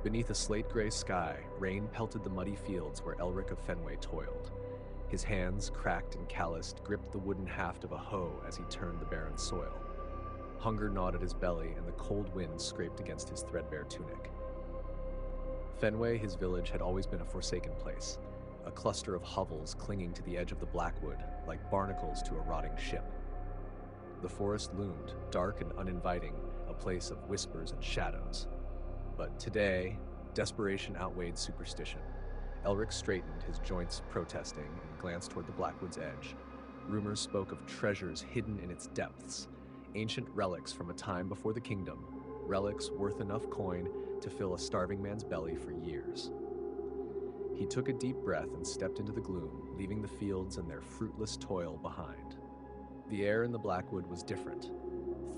Beneath a slate-gray sky, rain pelted the muddy fields where Elric of Fenway toiled. His hands, cracked and calloused, gripped the wooden haft of a hoe as he turned the barren soil. Hunger gnawed at his belly, and the cold wind scraped against his threadbare tunic. Fenway, his village, had always been a forsaken place, a cluster of hovels clinging to the edge of the Blackwood, like barnacles to a rotting ship. The forest loomed, dark and uninviting, a place of whispers and shadows. But today, desperation outweighed superstition. Elric straightened, his joints protesting, and glanced toward the Blackwood's edge. Rumors spoke of treasures hidden in its depths, ancient relics from a time before the kingdom, relics worth enough coin to fill a starving man's belly for years. He took a deep breath and stepped into the gloom, leaving the fields and their fruitless toil behind. The air in the Blackwood was different,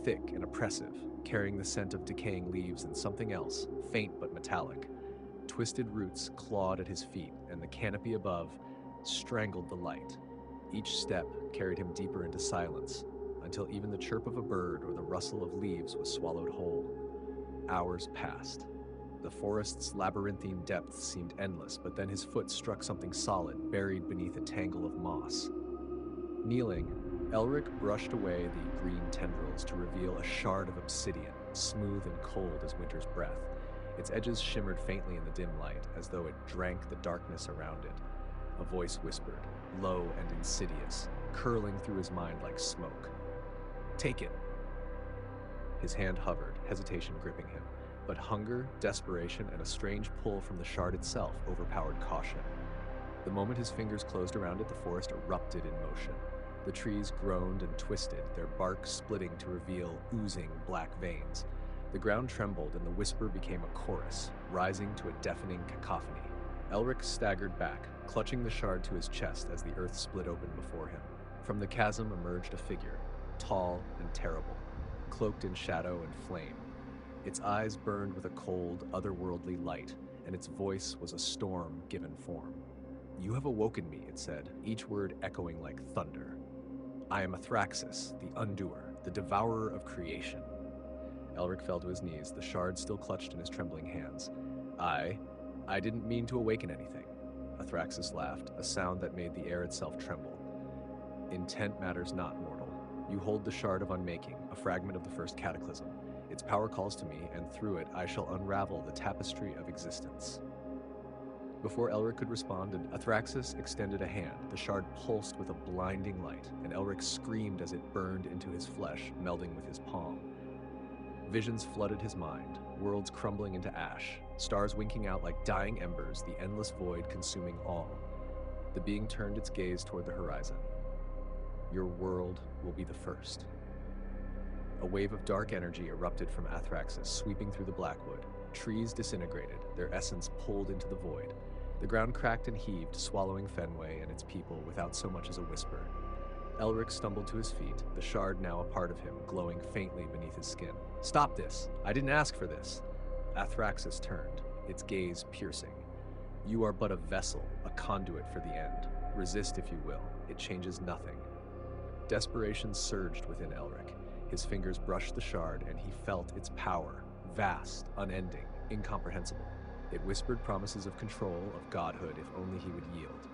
thick and oppressive, carrying the scent of decaying leaves and something else, faint but metallic. Twisted roots clawed at his feet, and the canopy above strangled the light. Each step carried him deeper into silence, until even the chirp of a bird or the rustle of leaves was swallowed whole. Hours passed. The forest's labyrinthine depths seemed endless, but then his foot struck something solid, buried beneath a tangle of moss. Kneeling, Elric brushed away the green tendrils to reveal a shard of obsidian, smooth and cold as winter's breath. Its edges shimmered faintly in the dim light, as though it drank the darkness around it. A voice whispered, low and insidious, curling through his mind like smoke. "Take it." His hand hovered, hesitation gripping him, but hunger, desperation, and a strange pull from the shard itself overpowered caution. The moment his fingers closed around it, the forest erupted in motion. The trees groaned and twisted, their bark splitting to reveal oozing black veins. The ground trembled, and the whisper became a chorus, rising to a deafening cacophony. Elric staggered back, clutching the shard to his chest as the earth split open before him. From the chasm emerged a figure, tall and terrible, cloaked in shadow and flame. Its eyes burned with a cold, otherworldly light, and its voice was a storm given form. "You have awoken me," it said, each word echoing like thunder. "I am Athraxis, the Undoer, the devourer of creation." Elric fell to his knees, the shard still clutched in his trembling hands. I didn't mean to awaken anything." Athraxis laughed, a sound that made the air itself tremble. "Intent matters not, mortal. You hold the shard of unmaking, a fragment of the first cataclysm. Its power calls to me, and through it I shall unravel the tapestry of existence." Before Elric could respond, Athraxis extended a hand. The shard pulsed with a blinding light, and Elric screamed as it burned into his flesh, melding with his palm. Visions flooded his mind, worlds crumbling into ash, stars winking out like dying embers, the endless void consuming all. The being turned its gaze toward the horizon. "Your world will be the first." A wave of dark energy erupted from Athraxis, sweeping through the Blackwood. Trees disintegrated, their essence pulled into the void. The ground cracked and heaved, swallowing Fenway and its people without so much as a whisper. Elric stumbled to his feet, the shard now a part of him, glowing faintly beneath his skin. "Stop this! I didn't ask for this!" Athraxis turned, its gaze piercing. "You are but a vessel, a conduit for the end. Resist if you will, it changes nothing." Desperation surged within Elric. His fingers brushed the shard, and he felt its power, vast, unending, incomprehensible. It whispered promises of control, of godhood, if only he would yield.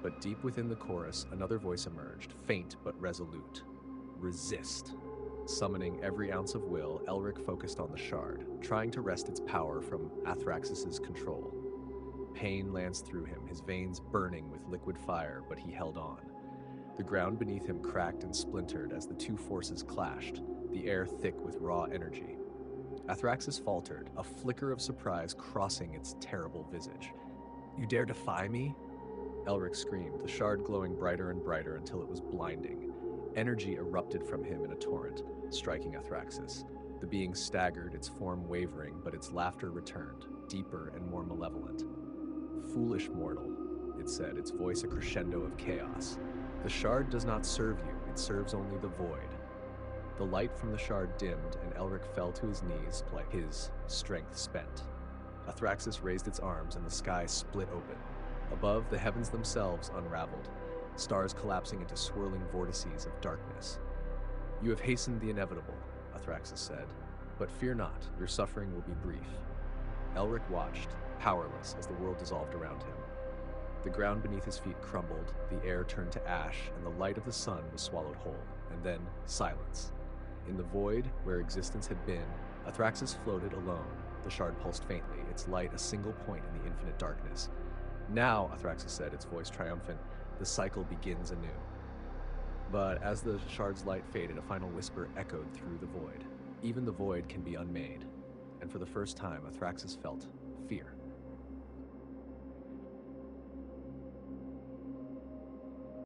But deep within the chorus, another voice emerged, faint but resolute. "Resist." Summoning every ounce of will, Elric focused on the shard, trying to wrest its power from Athraxis' control. Pain lanced through him, his veins burning with liquid fire, but he held on. The ground beneath him cracked and splintered as the two forces clashed, the air thick with raw energy. Athraxis faltered, a flicker of surprise crossing its terrible visage. "You dare defy me?" Elric screamed, the shard glowing brighter and brighter until it was blinding. Energy erupted from him in a torrent, striking Athraxis. The being staggered, its form wavering, but its laughter returned, deeper and more malevolent. "Foolish mortal," it said, its voice a crescendo of chaos. "The shard does not serve you, it serves only the void." The light from the shard dimmed, and Elric fell to his knees, like his strength spent. Athraxis raised its arms, and the sky split open. Above, the heavens themselves unraveled, stars collapsing into swirling vortices of darkness. "You have hastened the inevitable," Athraxis said, "but fear not, your suffering will be brief." Elric watched, powerless, as the world dissolved around him. The ground beneath his feet crumbled, the air turned to ash, and the light of the sun was swallowed whole, and then silence. In the void, where existence had been, Athraxis floated alone. The shard pulsed faintly, its light a single point in the infinite darkness. Now, Athraxis said, its voice triumphant, the cycle begins anew. But as the shard's light faded, a final whisper echoed through the void. Even the void can be unmade. And for the first time, Athraxis felt fear.